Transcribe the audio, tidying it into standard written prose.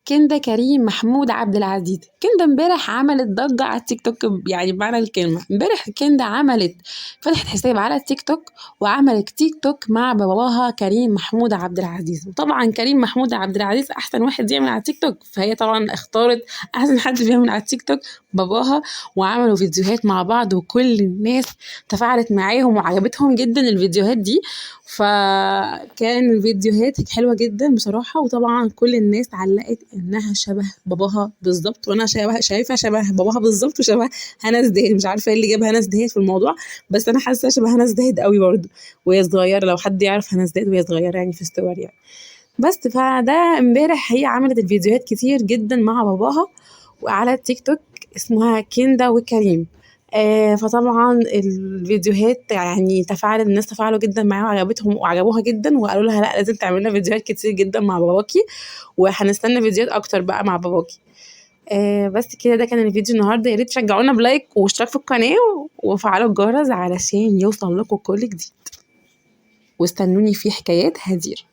كندا كريم محمود عبد العزيز. كندا امبارح عملت ضجة على التيك توك، يعني بمعنى الكلمة. امبارح كندا فتحت حساب على التيك توك وعملت تيك توك مع باباها كريم محمود عبد العزيز. وطبعا كريم محمود عبد العزيز احسن واحد يعمل على التيك توك، فهي طبعا اختارت احسن حد بيعمل على التيك توك باباها، وعملوا فيديوهات مع بعض وكل الناس تفاعلت معاهم وعجبتهم جدا الفيديوهات دي. فكان الفيديوهات حلوة جدا بصراحة، وطبعا كل الناس علقت انها شبه باباها بالظبط، وانا شايفة شبه باباها بالظبط وشبه هنا الزاهد. مش عارفة ايه اللي جاب هنا الزاهد في الموضوع، بس انا حاسة شبه هنا الزاهد قوي برضه وهي صغيرة. لو حد يعرف هنا الزاهد وهي صغيرة يعني في الصور يعني. بس فده امبارح هي عملت الفيديوهات كتير جدا مع باباها وعلى التيك توك، اسمها كندا وكريم. فطبعا الفيديوهات يعني الناس تفاعلوا جدا معاها وعجبتهم وعجبوها جدا، وقالوا لها لا لازم تعمل لنا فيديوهات كتير جدا مع باباكي، وهنستنى فيديوهات اكتر بقى مع باباكي. بس كده، ده كان الفيديو النهارده. يا ريت تشجعونا بلايك واشتراك في القناه وفعلوا الجرس علشان يوصل لكم كل جديد، واستنوني في حكايات هدير.